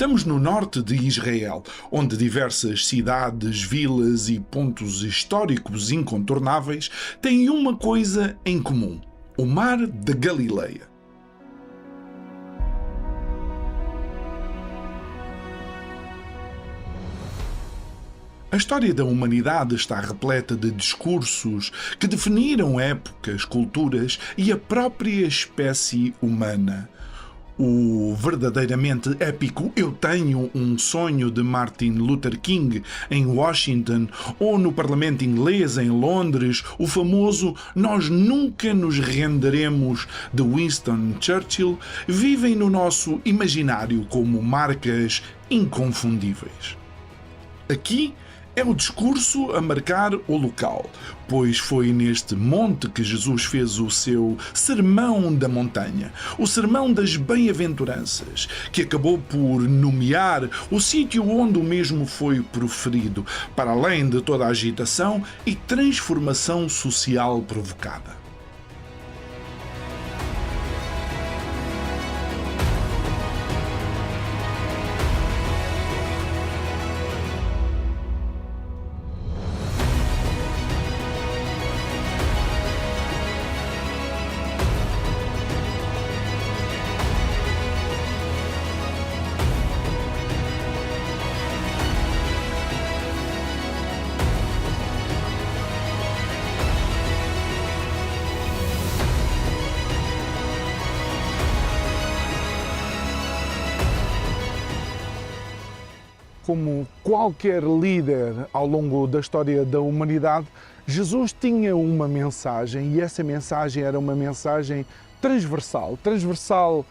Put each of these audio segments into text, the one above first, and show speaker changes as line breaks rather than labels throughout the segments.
Estamos no norte de Israel, onde diversas cidades, vilas e pontos históricos incontornáveis têm uma coisa em comum: o Mar da Galileia. A história da humanidade está repleta de discursos que definiram épocas, culturas e a própria espécie humana. O verdadeiramente épico Eu Tenho um Sonho de Martin Luther King em Washington ou no Parlamento inglês em Londres, o famoso Nós Nunca Nos Renderemos de Winston Churchill, vivem no nosso imaginário como marcas inconfundíveis. Aqui é o discurso a marcar o local, pois foi neste monte que Jesus fez o seu Sermão da Montanha, o Sermão das Bem-aventuranças, que acabou por nomear o sítio onde o mesmo foi proferido, para além de toda a agitação e transformação social provocada. Como qualquer líder ao longo da história da humanidade, Jesus tinha uma mensagem e essa mensagem era uma mensagem transversal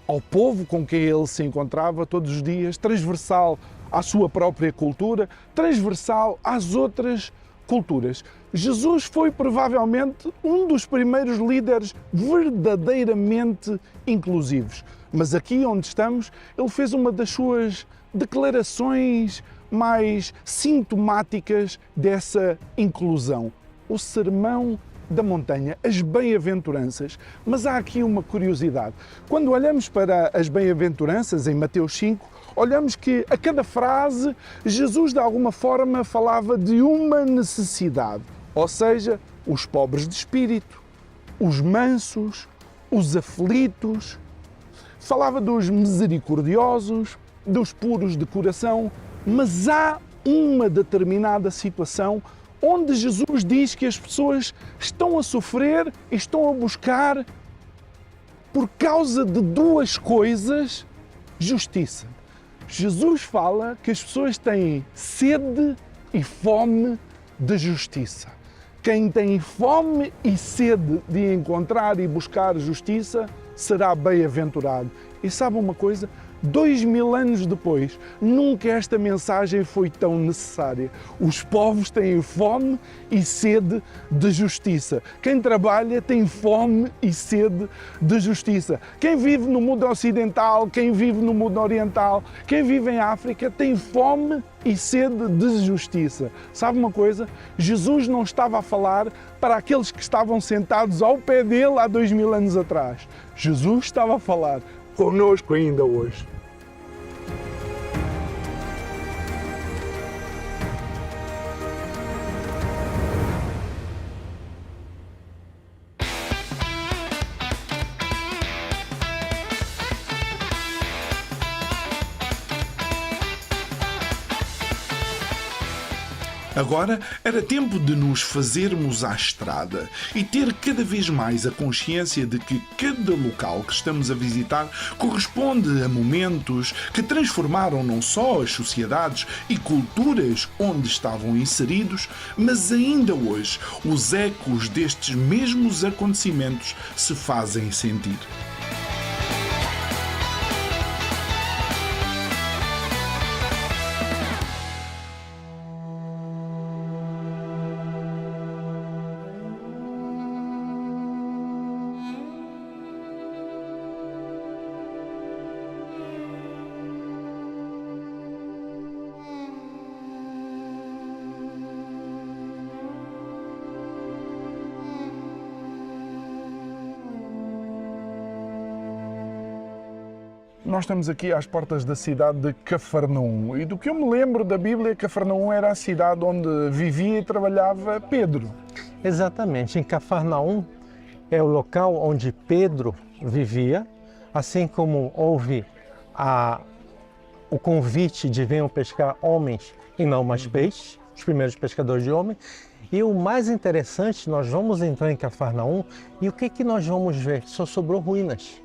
ao povo com quem ele se encontrava todos os dias, transversal à sua própria cultura, transversal às outras culturas. Jesus foi provavelmente um dos primeiros líderes verdadeiramente inclusivos. Mas aqui onde estamos, ele fez uma das suas declarações mais sintomáticas dessa inclusão. O Sermão da Montanha, as bem-aventuranças. Mas há aqui uma curiosidade. Quando olhamos para as bem-aventuranças em Mateus 5, olhamos que a cada frase Jesus de alguma forma falava de uma necessidade. Ou seja, os pobres de espírito, os mansos, os aflitos. Falava dos misericordiosos, dos puros de coração, mas há uma determinada situação onde Jesus diz que as pessoas estão a sofrer e estão a buscar, por causa de duas coisas, justiça. Jesus fala que as pessoas têm sede e fome de justiça. Quem tem fome e sede de encontrar e buscar justiça será bem-aventurado. E sabe uma coisa? 2000 anos depois, nunca esta mensagem foi tão necessária. Os povos têm fome e sede de justiça. Quem trabalha tem fome e sede de justiça. Quem vive no mundo ocidental, quem vive no mundo oriental, quem vive em África tem fome e sede de justiça. Sabe uma coisa? Jesus não estava a falar para aqueles que estavam sentados ao pé dele há 2000 anos atrás. Jesus estava a falar conosco ainda hoje. Agora era tempo de nos fazermos à estrada e ter cada vez mais a consciência de que cada local que estamos a visitar corresponde a momentos que transformaram não só as sociedades e culturas onde estavam inseridos, mas ainda hoje os ecos destes mesmos acontecimentos se fazem sentir. Nós estamos aqui às portas da cidade de Cafarnaum e do que eu me lembro da Bíblia, Cafarnaum era a cidade onde vivia e trabalhava Pedro.
Exatamente, em Cafarnaum é o local onde Pedro vivia, assim como houve o convite de venham pescar homens e não mais peixes, os primeiros pescadores de homens. E o mais interessante, nós vamos entrar em Cafarnaum e o que nós vamos ver? Só sobrou ruínas.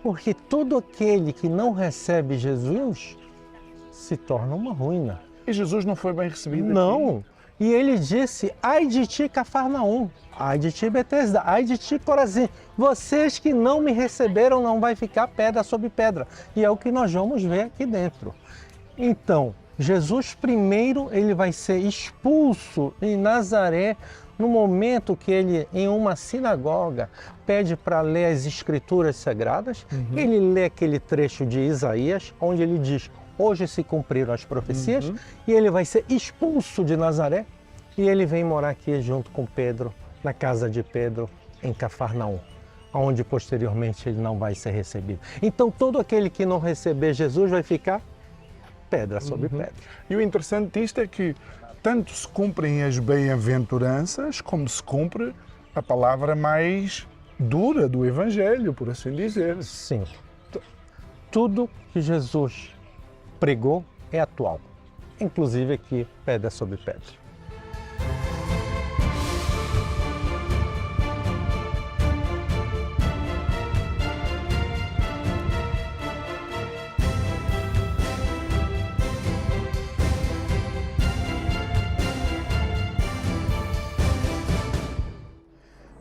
Porque todo aquele que não recebe Jesus se torna uma ruína.
E Jesus não foi bem recebido
Não.
aqui?
E ele disse, ai de ti Cafarnaum, ai de ti Betesda, ai de ti Corazim. Vocês que não me receberam não vai ficar pedra sobre pedra. E é o que nós vamos ver aqui dentro. Então, Jesus primeiro ele vai ser expulso em Nazaré no momento que ele, em uma sinagoga, pede para ler as escrituras sagradas. Ele lê aquele trecho de Isaías, onde ele diz, hoje se cumpriram as profecias, e ele vai ser expulso de Nazaré, e ele vem morar aqui junto com Pedro, na casa de Pedro, em Cafarnaum, onde posteriormente ele não vai ser recebido. Então todo aquele que não receber Jesus vai ficar pedra sobre pedra.
E o interessante disto é que tanto se cumprem as bem-aventuranças, como se cumpre a palavra mais dura do Evangelho, por assim dizer.
Sim. Tudo que Jesus pregou é atual, inclusive aqui, pedra sobre pedra.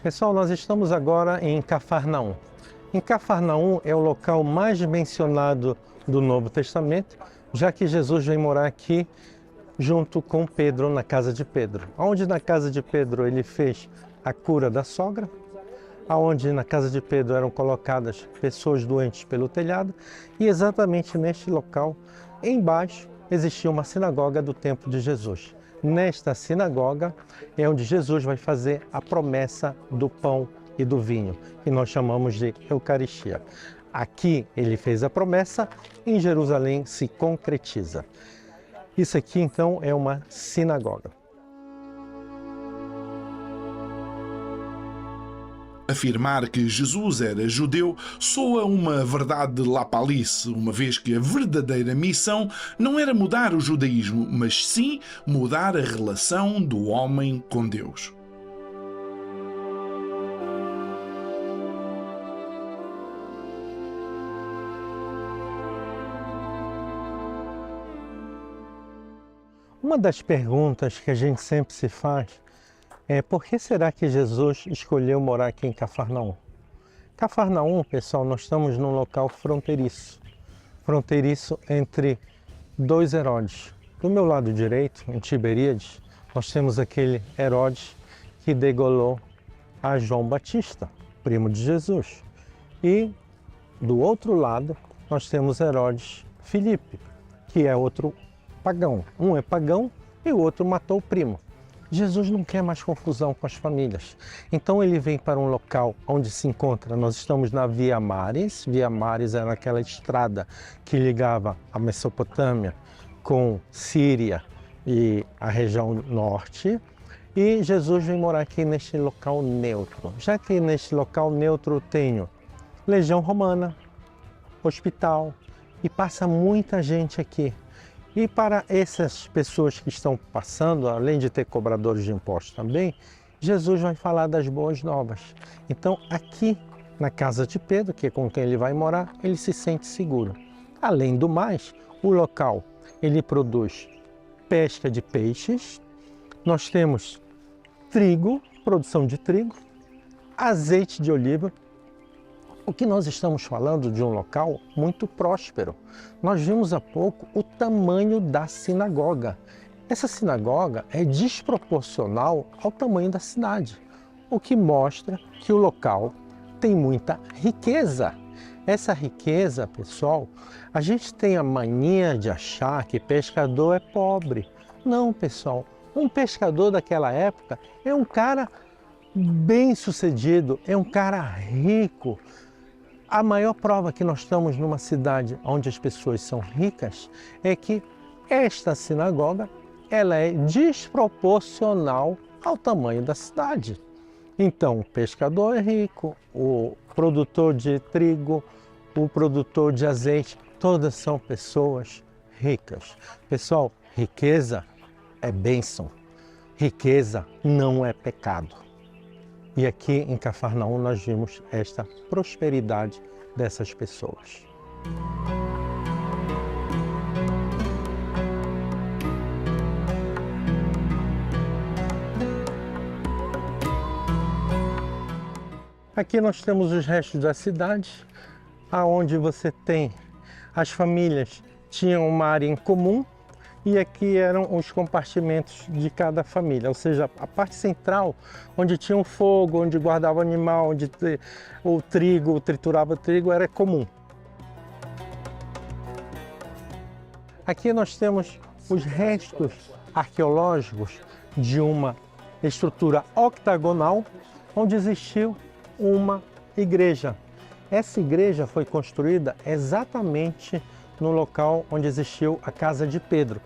Pessoal, nós estamos agora em Cafarnaum. Em Cafarnaum é o local mais mencionado do Novo Testamento, já que Jesus vem morar aqui junto com Pedro, na casa de Pedro. Onde na casa de Pedro ele fez a cura da sogra, aonde na casa de Pedro eram colocadas pessoas doentes pelo telhado, e exatamente neste local, embaixo, existia uma sinagoga do tempo de Jesus. Nesta sinagoga é onde Jesus vai fazer a promessa do pão e do vinho, que nós chamamos de Eucaristia. Aqui ele fez a promessa, em Jerusalém se concretiza. Isso aqui então é uma sinagoga.
Afirmar que Jesus era judeu soa uma verdade lapalice, uma vez que a verdadeira missão não era mudar o judaísmo, mas sim mudar a relação do homem com Deus.
Uma das perguntas que a gente sempre se faz é por que será que Jesus escolheu morar aqui em Cafarnaum? Cafarnaum, pessoal, nós estamos num local fronteiriço. Fronteiriço entre dois Herodes. Do meu lado direito, em Tiberíades, nós temos aquele Herodes que degolou a João Batista, primo de Jesus. E do outro lado, nós temos Herodes Filipe, que é outro pagão. Um é pagão e o outro matou o primo. Jesus não quer mais confusão com as famílias. Então ele vem para um local onde se encontra, nós estamos na Via Maris. Via Maris era aquela estrada que ligava a Mesopotâmia com Síria e a região norte. E Jesus vem morar aqui neste local neutro. Já que neste local neutro tenho legião romana, hospital, e passa muita gente aqui. E para essas pessoas que estão passando, além de ter cobradores de impostos também, Jesus vai falar das boas novas. Então aqui na casa de Pedro, que é com quem ele vai morar, ele se sente seguro. Além do mais, o local ele produz pesca de peixes, nós temos trigo, produção de trigo, azeite de oliva. O que nós estamos falando de um local muito próspero. Nós vimos há pouco o tamanho da sinagoga. Essa sinagoga é desproporcional ao tamanho da cidade, o que mostra que o local tem muita riqueza. Essa riqueza, pessoal, a gente tem a mania de achar que pescador é pobre. Não, pessoal, um pescador daquela época é um cara bem-sucedido, é um cara rico. A maior prova que nós estamos numa cidade onde as pessoas são ricas é que esta sinagoga ela é desproporcional ao tamanho da cidade. Então, o pescador é rico, o produtor de trigo, o produtor de azeite, todas são pessoas ricas. Pessoal, riqueza é bênção, riqueza não é pecado. E aqui em Cafarnaum nós vimos esta prosperidade dessas pessoas. Aqui nós temos os restos da cidade, aonde você tem as famílias tinham uma área em comum e aqui eram os compartimentos de cada família, ou seja, a parte central, onde tinha o fogo, onde guardava o animal, onde o trigo, triturava o trigo, era comum. Aqui nós temos os restos arqueológicos de uma estrutura octagonal, onde existiu uma igreja. Essa igreja foi construída exatamente no local onde existiu a casa de Pedro.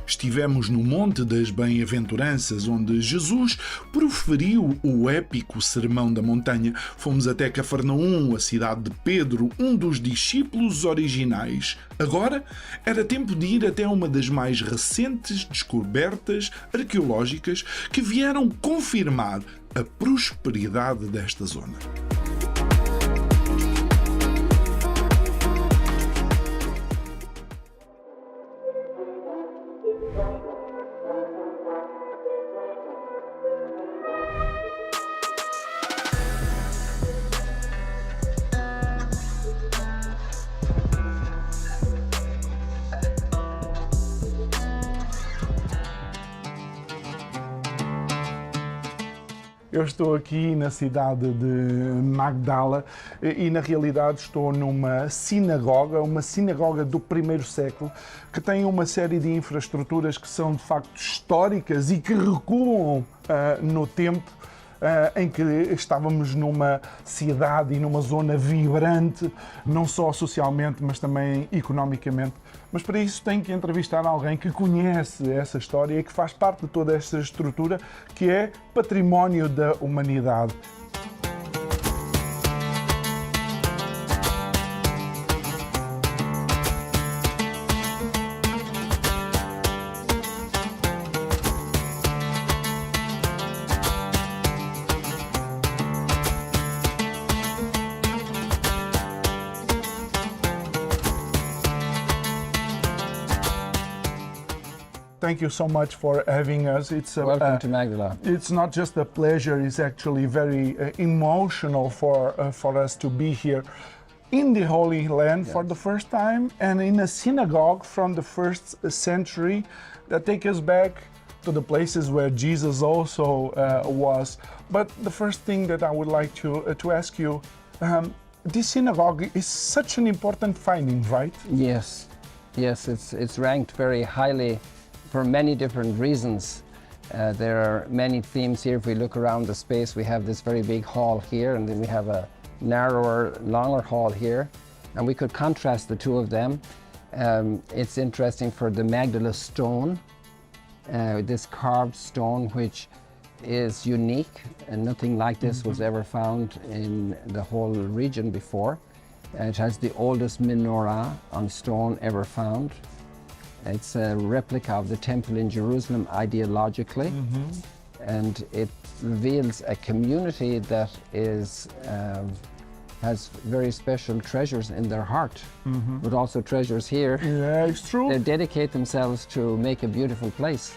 Estivemos no Monte das Bem-aventuranças, onde Jesus proferiu o épico Sermão da Montanha. Fomos até Cafarnaum, a cidade de Pedro, um dos discípulos originais. Agora era tempo de ir até uma das mais recentes descobertas arqueológicas que vieram confirmar a prosperidade desta zona.
Eu estou aqui na cidade de Magdala e na realidade estou numa sinagoga do primeiro século, que tem uma série de infraestruturas que são de facto históricas e que recuam no tempo em que estávamos numa cidade e numa zona vibrante, não só socialmente, mas também economicamente. Mas para isso tem que entrevistar alguém que conhece essa história e que faz parte de toda esta estrutura que é património da humanidade. Thank you so much for having us. It's
Welcome to Magdala.
It's not just a pleasure; it's actually very emotional for us to be here in the Holy Land for the first time, and in a synagogue from the first century that take us back to the places where Jesus also was. But the first thing that I would like to ask you, this synagogue is such an important finding, right?
Yes, it's ranked very highly for many different reasons. There are many themes here. If we look around the space, we have this very big hall here, and then we have a narrower, longer hall here, and we could contrast the two of them. It's interesting for the Magdala stone, this carved stone, which is unique, and nothing like this was ever found in the whole region before. It has the oldest menorah on stone ever found. It's a replica of the temple in Jerusalem ideologically, and it reveals a community that is has very special treasures in their heart, but also treasures here.
Yeah, it's true.
They dedicate themselves to make a beautiful place.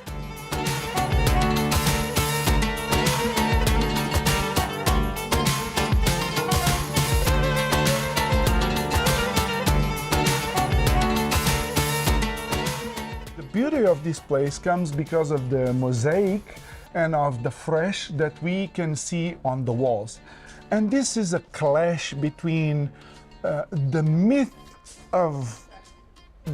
beauty of this place comes because of the mosaic and of the fresh that we can see on the walls. And this is a clash between the myth of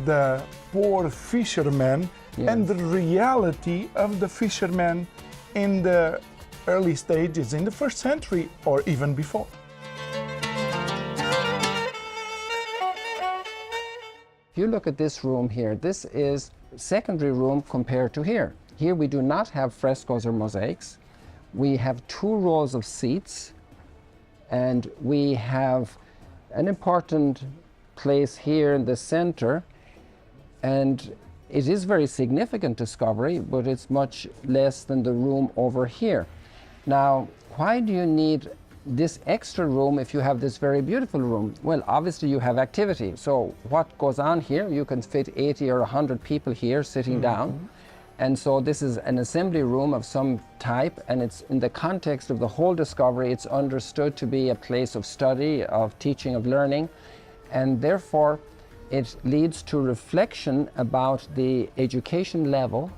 the poor fisherman and the reality of the fisherman in the early stages, in the first century or even before.
If you look at this room here, this is secondary room compared to here. Here we do not have frescoes or mosaics. We have 2 rows of seats, and we have an important place here in the center, and it is very significant discovery, but it's much less than the room over here. Now, why do you need this extra room if you have this very beautiful room? Well, obviously you have activity. So what goes on here, you can fit 80 or 100 people here sitting down. And so this is an assembly room of some type, and it's in the context of the whole discovery, it's understood to be a place of study, of teaching, of learning, and therefore it leads to reflection about the education level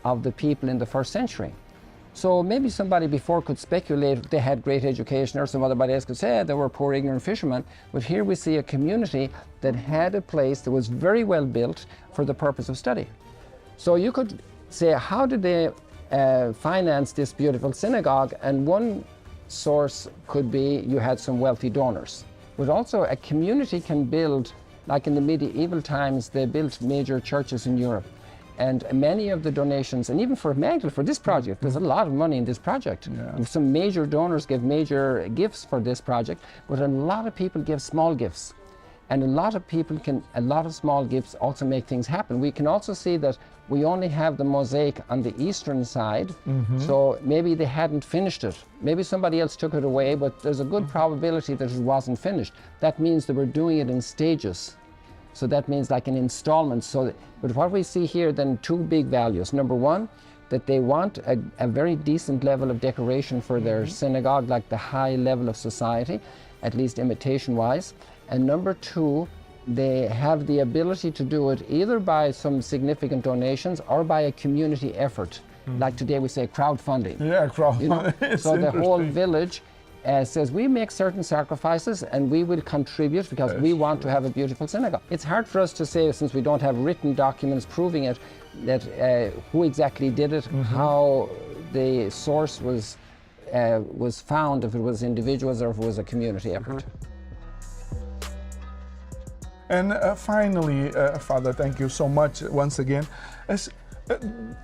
of the people in the first century. So maybe somebody before could speculate they had great education, or somebody else could say they were poor, ignorant fishermen. But here we see a community that had a place that was very well built for the purpose of study. So you could say, how did they finance this beautiful synagogue? And one source could be you had some wealthy donors. But also a community can build, like in the medieval times, they built major churches in Europe. And many of the donations, and even for Magdala, for this project, there's a lot of money in this project. Yeah. Some major donors give major gifts for this project, but a lot of people give small gifts. And a lot of small gifts also make things happen. We can also see that we only have the mosaic on the eastern side, so maybe they hadn't finished it. Maybe somebody else took it away, but there's a good probability that it wasn't finished. That means they were doing it in stages. So that means like an installment. But what we see here then, 2 big values. Number 1, that they want a very decent level of decoration for their synagogue, like the high level of society, at least imitation-wise. And number 2, they have the ability to do it either by some significant donations or by a community effort. Like today we say crowdfunding.
Yeah, crowdfunding.
You know? So the whole village says we make certain sacrifices and we will contribute because we want to have a beautiful synagogue. It's hard for us to say, since we don't have written documents proving it, that who exactly did it, how the source was found, if it was individuals or if it was a community effort.
And finally, Father, thank you so much once again.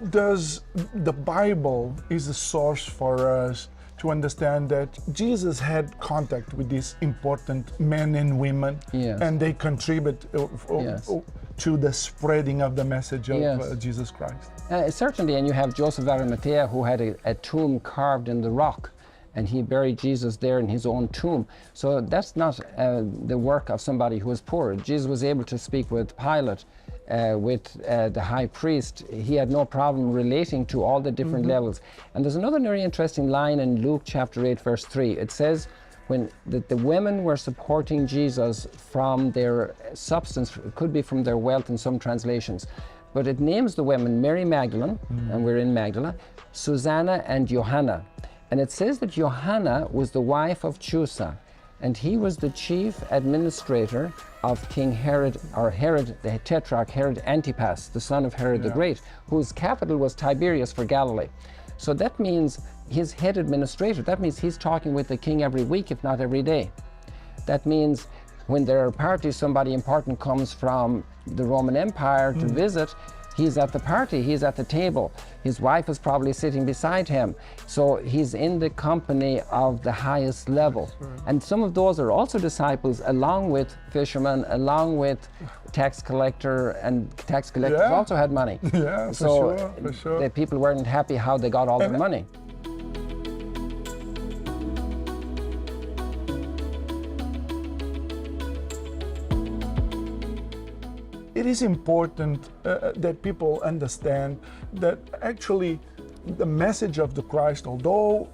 Does the Bible is a source for us to understand that Jesus had contact with these important men and women, and they contribute to the spreading of the message of Jesus Christ?
Certainly, and you have Joseph of Arimathea, who had a tomb carved in the rock, and he buried Jesus there in his own tomb. So that's not the work of somebody who was poor. Jesus was able to speak with Pilate, with the high priest. He had no problem relating to all the different levels. And there's another very interesting line in Luke chapter 8, verse 3. It says, when the women were supporting Jesus from their substance, it could be from their wealth in some translations, but it names the women Mary Magdalene, and we're in Magdala, Susanna and Johanna. And it says that Johanna was the wife of Chusa, and he was the chief administrator of King Herod, or Herod, the Tetrarch, Herod Antipas, the son of Herod the Great, whose capital was Tiberias for Galilee. So that means his head administrator, that means he's talking with the king every week, if not every day. That means when there are parties, somebody important comes from the Roman Empire to visit, he's at the party, he's at the table. His wife is probably sitting beside him. So he's in the company of the highest level. And some of those are also disciples, along with fishermen, along with tax collector, and tax collectors also had money.
Yeah,
so
for sure.
The people weren't happy how they got all their money.
It is important that people understand that actually the message of the Christ, although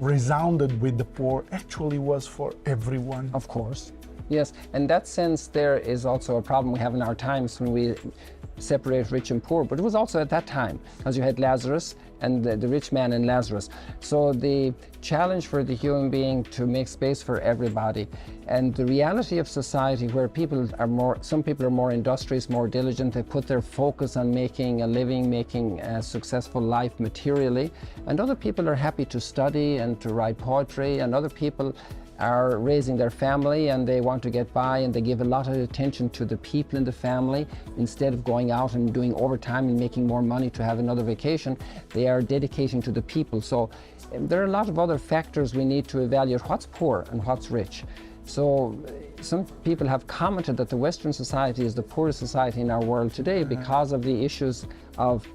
resounded with the poor, actually was for everyone.
Of course. Yes, in that sense there is also a problem we have in our times when we separate rich and poor, but it was also at that time, because you had Lazarus and the rich man and Lazarus. So the challenge for the human being to make space for everybody, and the reality of society where some people are more industrious, more diligent, they put their focus on making a living, making a successful life materially, and other people are happy to study and to write poetry, and other people are raising their family and they want to get by, and they give a lot of attention to the people in the family. Instead of going out and doing overtime and making more money to have another vacation, they are dedicating to the people. So there are a lot of other factors we need to evaluate what's poor and what's rich. So some people have commented that the Western society is the poorest society in our world today because of the issues of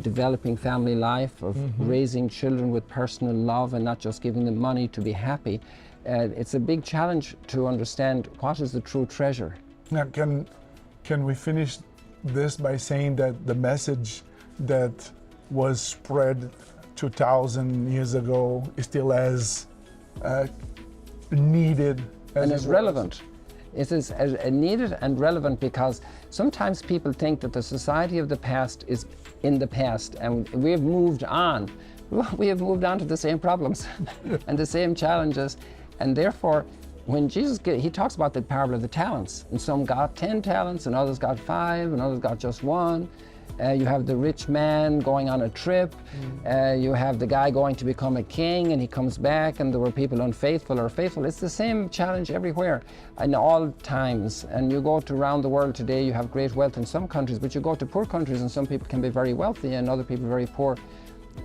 developing family life, of raising children with personal love and not just giving them money to be happy. It's a big challenge to understand what is the true treasure.
Now, can we finish this by saying that the message that was spread 2,000 years ago is still as needed
and as relevant? It is needed and relevant because sometimes people think that the society of the past is in the past and we have moved on. We have moved on to the same problems and the same challenges, and therefore when Jesus, he talks about the parable of the talents, and some got 10 talents and others got 5 and others got just 1. You have the rich man going on a trip. You have the guy going to become a king and he comes back and there were people unfaithful or faithful. It's the same challenge everywhere in all times. And you go to around the world today, you have great wealth in some countries, but you go to poor countries and some people can be very wealthy and other people very poor.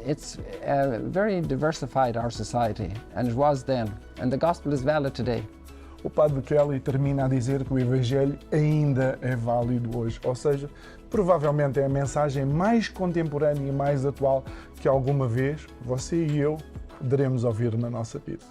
It's very diversified, our society, and it was then. And the gospel is valid today.
O Padre Kelly termina a dizer que o Evangelho ainda é válido hoje, ou seja, provavelmente é a mensagem mais contemporânea e mais atual que alguma vez você e eu poderemos ouvir na nossa vida.